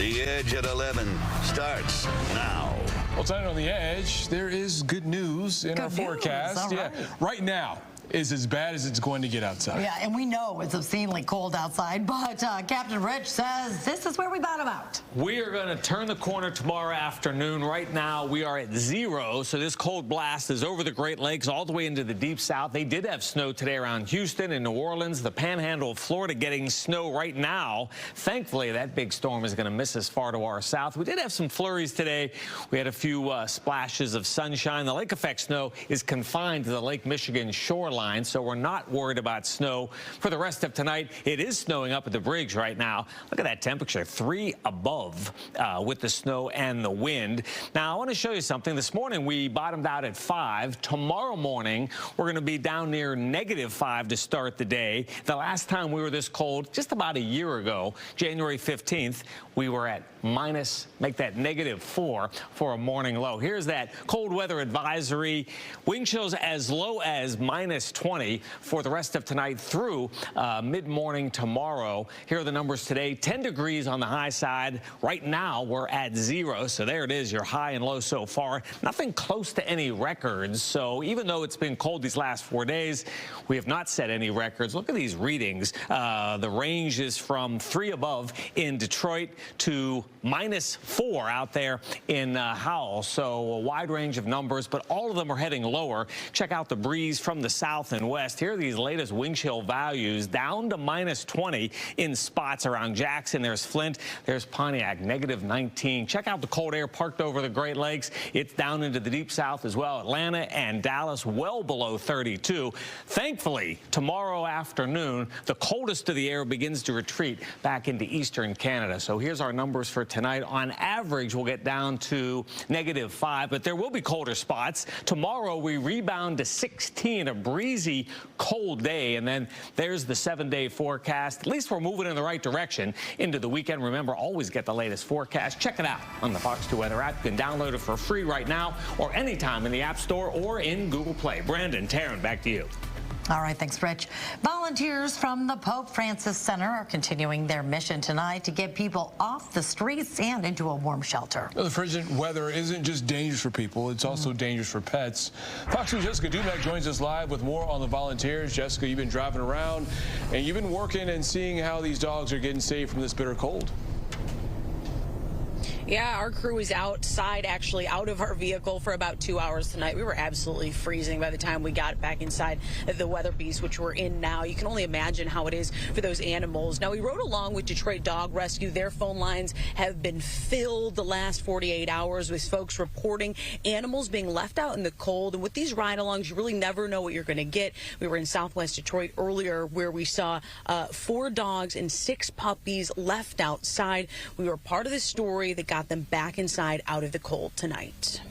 The Edge at 11 starts now. Well, tonight on The Edge, there is good news in our forecast. Right. Right now is as bad as it's going to get outside. Yeah, and we know it's obscenely cold outside, but Captain Rich says this is where we bottom out. We are going to turn the corner tomorrow afternoon. Right now, we are at 0, so this cold blast is over the Great Lakes all the way into the deep south. They did have snow today around Houston and New Orleans, the panhandle of Florida getting snow right now. Thankfully, that big storm is going to miss us far to our south. We did have some flurries today. We had a few splashes of sunshine. The lake effect snow is confined to the Lake Michigan shoreline, so we're not worried about snow for the rest of tonight. It is snowing up at the Briggs right now. Look at that temperature, 3 above with the snow and the wind. Now, I want to show you something. This morning, we bottomed out at 5. Tomorrow morning, we're going to be down near -5 to start the day. The last time we were this cold, just about a year ago, January 15th, we were at make that -4 for a morning low. Here's that cold weather advisory. Wind chills as low as -20 for the rest of tonight through mid-morning tomorrow. Here are the numbers today. 10 degrees on the high side. Right now, we're at 0. So there it is, your high and low so far. Nothing close to any records. So even though it's been cold these last 4 days, we have not set any records. Look at these readings. The range is from 3 above in Detroit to -4 out there in Howell. So a wide range of numbers, but all of them are heading lower. Check out the breeze from the south and west. Here are these latest wind chill values, down to -20 in spots around Jackson. There's Flint. There's Pontiac, -19. Check out the cold air parked over the Great Lakes. It's down into the deep south as well. Atlanta and Dallas well below 32. Thankfully, tomorrow afternoon, the coldest of the air begins to retreat back into eastern Canada. So here's our numbers for tonight. On average, we'll get down to -5, but there will be colder spots. Tomorrow, we rebound to 16, a breezy, cold day, and then there's the 7-day forecast. At least we're moving in the right direction into the weekend. Remember, always get the latest forecast. Check it out on the Fox 2 Weather app. You can download it for free right now or anytime in the App Store or in Google Play. Brandon, Taryn, back to you. All right, thanks, Rich. Volunteers from the Pope Francis Center are continuing their mission tonight to get people off the streets and into a warm shelter. Well, the frigid weather isn't just dangerous for people, it's also dangerous for pets. Fox 2's Jessica Dumack joins us live with more on the volunteers. Jessica, you've been driving around and you've been working and seeing how these dogs are getting saved from this bitter cold. Yeah, our crew was outside, actually out of our vehicle for about 2 hours tonight. We were absolutely freezing by the time we got back inside the weather beast, which we're in now. You can only imagine how it is for those animals. Now, we rode along with Detroit Dog Rescue. Their phone lines have been filled the last 48 hours with folks reporting animals being left out in the cold. And with these ride-alongs, you really never know what you're going to get. We were in Southwest Detroit earlier where we saw 4 dogs and 6 puppies left outside. We were part of the story that got them back inside out of the cold tonight.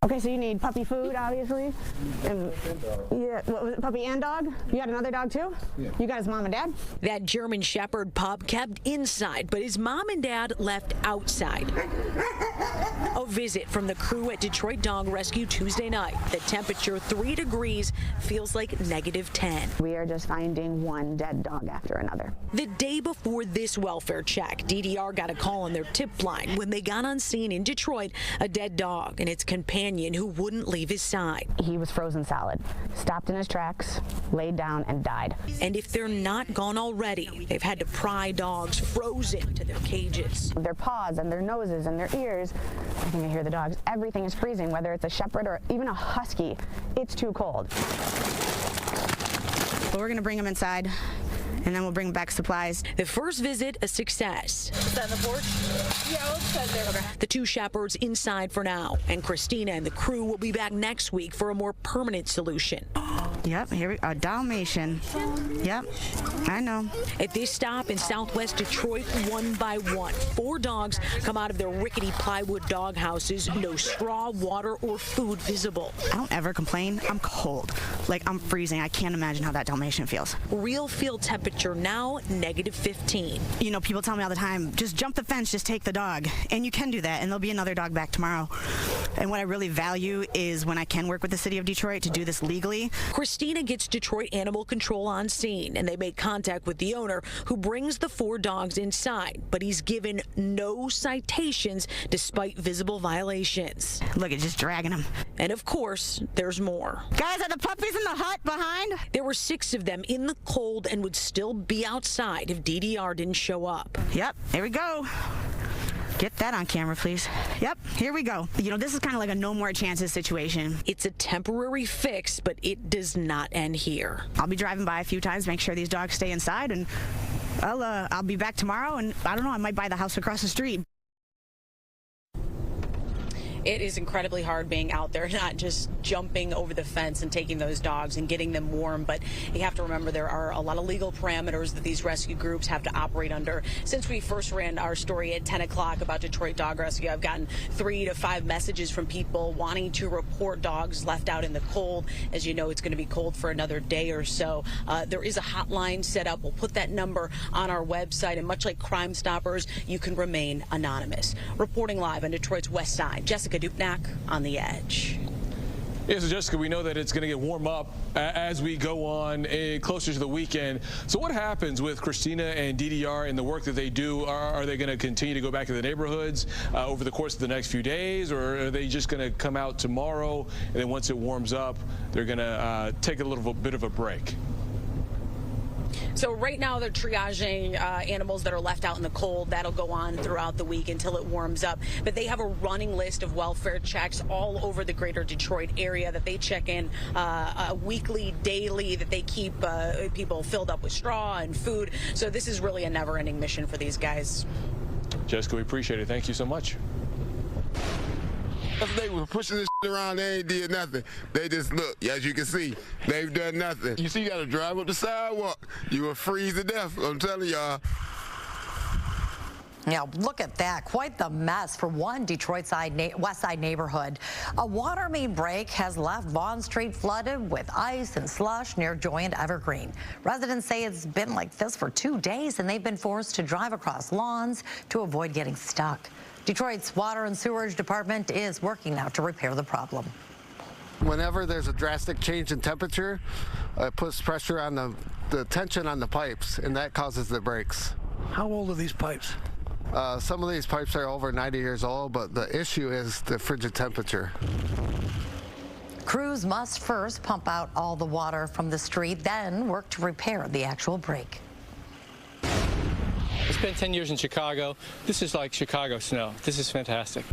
Okay, so you need puppy food, obviously. And, yeah, what was it, puppy and dog? You got another dog too? Yeah. You got his mom and dad? That German Shepherd pup kept inside, but his mom and dad left outside. A visit from the crew at Detroit Dog Rescue Tuesday night. The temperature 3 degrees feels like -10. We are just finding one dead dog after another. The day before this welfare check, DDR got a call on their tip line when they got on scene in Detroit, a dead dog and its companion who wouldn't leave his side. He was frozen solid, stopped in his tracks, laid down and died. And if they're not gone already, they've had to pry dogs frozen to their cages. Their paws and their noses and their ears, I think I hear the dogs, everything is freezing, whether it's a shepherd or even a husky. It's too cold. But we're gonna bring them inside and then we'll bring back supplies. The first visit, a success. Is that on the porch? Yeah, let's set there. Okay. The 2 shepherds inside for now, and Christina and the crew will be back next week for a more permanent solution. Yep, here we are, Dalmatian. Yep, I know. At this stop in Southwest Detroit, 1 by 1, 4 dogs come out of their rickety plywood dog houses, no straw, water, or food visible. I don't ever complain. I'm cold. Like, I'm freezing. I can't imagine how that Dalmatian feels. Real field temperature now, -15. You know, people tell me all the time, just jump the fence, just take the dog. And you can do that, and there'll be another dog back tomorrow. And what I really value is when I can work with the city of Detroit to do this legally. Christina Christina gets Detroit Animal Control on scene, and they make contact with the owner, who brings the 4 dogs inside, but he's given no citations despite visible violations. Look, it's just dragging them. And of course, there's more. Guys, are the puppies in the hut behind? There were 6 of them in the cold and would still be outside if DDR didn't show up. Yep, here we go. Get that on camera, please. Yep, here we go. You know, this is kind of like a no more chances situation. It's a temporary fix, but it does not end here. I'll be driving by a few times, make sure these dogs stay inside, and I'll be back tomorrow, and I don't know, I might buy the house across the street. It is incredibly hard being out there, not just jumping over the fence and taking those dogs and getting them warm, but you have to remember there are a lot of legal parameters that these rescue groups have to operate under. Since we first ran our story at 10 o'clock about Detroit Dog Rescue, I've gotten 3 to 5 messages from people wanting to report dogs left out in the cold. As you know, it's going to be cold for another day or so. There is a hotline set up. We'll put that number on our website, and much like Crime Stoppers, you can remain anonymous. Reporting live on Detroit's west side, Jessica Dupnack on The Edge. Yeah, so Jessica, we know that it's going to get warm up as we go on closer to the weekend. So what happens with Christina and DDR and the work that they do? Are they going to continue to go back to the neighborhoods over the course of the next few days, or are they just going to come out tomorrow and then once it warms up, they're going to take a little bit of a break? So right now they're triaging animals that are left out in the cold. That'll go on throughout the week until it warms up. But they have a running list of welfare checks all over the greater Detroit area that they check in weekly, daily, that they keep people filled up with straw and food. So this is really a never-ending mission for these guys. Jessica, we appreciate it. Thank you so much. If they were pushing this around, they ain't did nothing. They just look, as you can see, they've done nothing. You see, you gotta drive up the sidewalk. You will freeze to death, I'm telling y'all. Now, look at that. Quite the mess for one Detroit West Side neighborhood. A water main break has left Vaughn Street flooded with ice and slush near Joy and Evergreen. Residents say it's been like this for 2 days, and they've been forced to drive across lawns to avoid getting stuck. Detroit's Water and Sewerage Department is working now to repair the problem. Whenever there's a drastic change in temperature, it puts pressure on the tension on the pipes, and that causes the breaks. How old are these pipes? Some of these pipes are over 90 years old, but the issue is the frigid temperature. Crews must first pump out all the water from the street, then work to repair the actual break. I spent 10 years in Chicago. This is like Chicago snow. This is fantastic.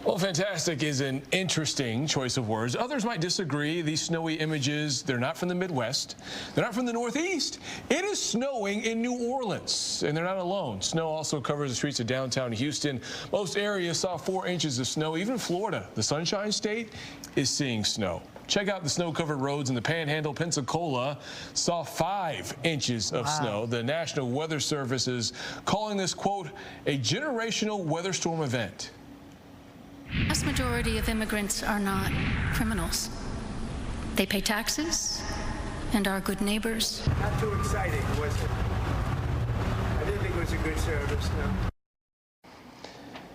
Well, fantastic is an interesting choice of words. Others might disagree. These snowy images, they're not from the Midwest. They're not from the Northeast. It is snowing in New Orleans, and they're not alone. Snow also covers the streets of downtown Houston. Most areas saw 4 inches of snow. Even Florida, the Sunshine State, is seeing snow. Check out the snow-covered roads in the Panhandle. Pensacola saw 5 inches of snow. The National Weather Service is calling this, quote, a generational weather storm event. The vast majority of immigrants are not criminals. They pay taxes and are good neighbors. Not too exciting, was it? I didn't think it was a good service, no.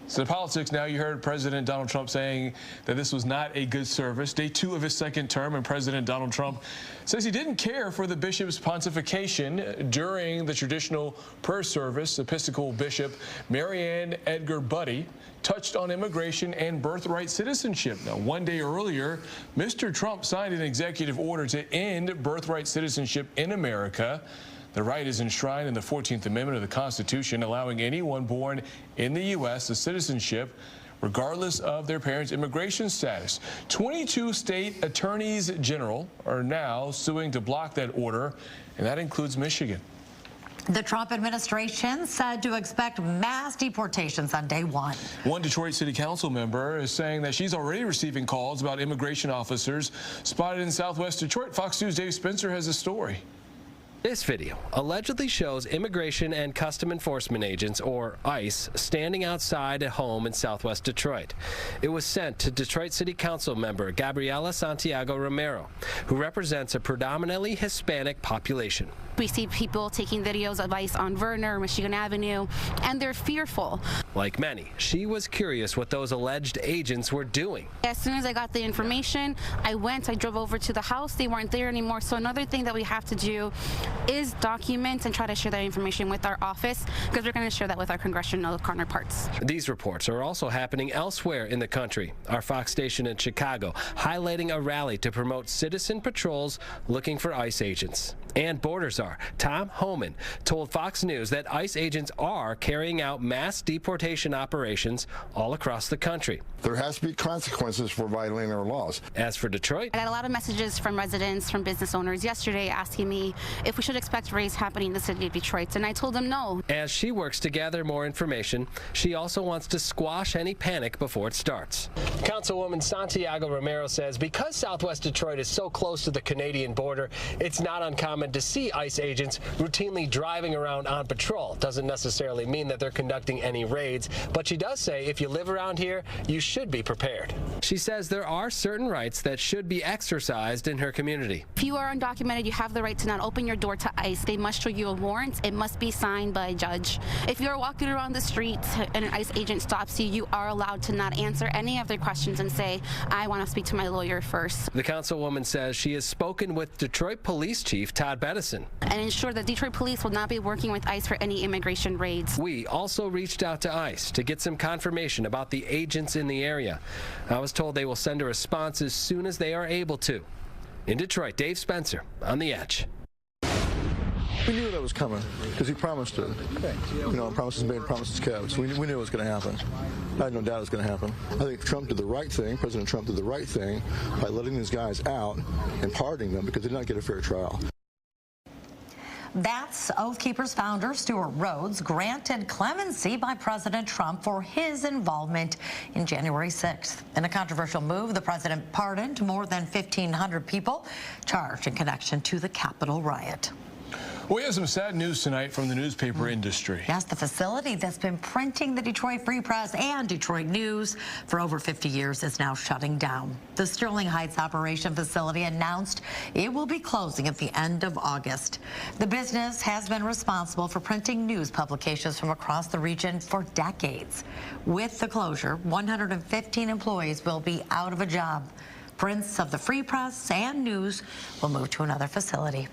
So politics now, you heard President Donald Trump saying that this was not a good service. Day 2 of his second term, and President Donald Trump says he didn't care for the bishop's pontification during the traditional prayer service. Episcopal Bishop Marianne Edgar Buddy touched on immigration and birthright citizenship. Now, 1 day earlier, Mr. Trump signed an executive order to end birthright citizenship in America. The right is enshrined in the 14th Amendment of the Constitution, allowing anyone born in the U.S. a citizenship regardless of their parents' immigration status. 22 state attorneys general are now suing to block that order, and that includes Michigan. The Trump administration said to expect mass deportations on day 1. One Detroit City Council member is saying that she's already receiving calls about immigration officers spotted in Southwest Detroit. Fox News' Dave Spencer has a story. This video allegedly shows Immigration and Custom Enforcement agents, or ICE, standing outside a home in Southwest Detroit. It was sent to Detroit City Council member Gabriela Santiago Romero, who represents a predominantly Hispanic population. We see people taking videos of ICE on Verner, Michigan Avenue, and they're fearful. Like many, she was curious what those alleged agents were doing. As soon as I got the information, I drove over to the house. They weren't there anymore. So another thing that we have to do is document and try to share that information with our office, because we're going to share that with our congressional counterparts. These reports are also happening elsewhere in the country. Our Fox station in Chicago highlighting a rally to promote citizen patrols looking for ICE agents. And border czar Tom Homan told Fox News that ICE agents are carrying out mass deportation operations all across the country. There has to be consequences for violating our laws. As for Detroit, I got a lot of messages from residents, from business owners yesterday asking me if we should expect raids happening in the city of Detroit, and I told them no. As she works to gather more information, she also wants to squash any panic before it starts. Councilwoman Santiago Romero says because Southwest Detroit is so close to the Canadian border, it's not uncommon to see ICE agents routinely driving around on patrol. Doesn't necessarily mean that they're conducting any raids, but she does say if you live around here, you should be prepared. She says there are certain rights that should be exercised in her community. If you are undocumented, you have the right to not open your door to ICE. They must show you a warrant. It must be signed by a judge. If you're walking around the street and an ICE agent stops you, you are allowed to not answer any of their questions and say, I want to speak to my lawyer first. The councilwoman says she has spoken with Detroit Police Chief Todd Bettison and ensure that Detroit Police will not be working with ICE for any immigration raids. We also reached out to ICE to get some confirmation about the agents in the area. I was told they will send a response as soon as they are able to. In Detroit, Dave Spencer, on The Edge. We knew that was coming because he promised it. You know, promises made, promises kept. So we knew it was going to happen. I had no doubt it was going to happen. I think Trump did the right thing. President Trump did the right thing by letting these guys out and pardoning them because they did not get a fair trial. That's Oath Keepers founder Stuart Rhodes granted clemency by President Trump for his involvement in January 6th. In a controversial move, the president pardoned more than 1,500 people charged in connection to the Capitol riot. We have some sad news tonight from the newspaper industry. Yes, the facility that's been printing the Detroit Free Press and Detroit News for over 50 years is now shutting down. The Sterling Heights operation facility announced it will be closing at the end of August. The business has been responsible for printing news publications from across the region for decades. With the closure, 115 employees will be out of a job. Prints of the Free Press and News will move to another facility.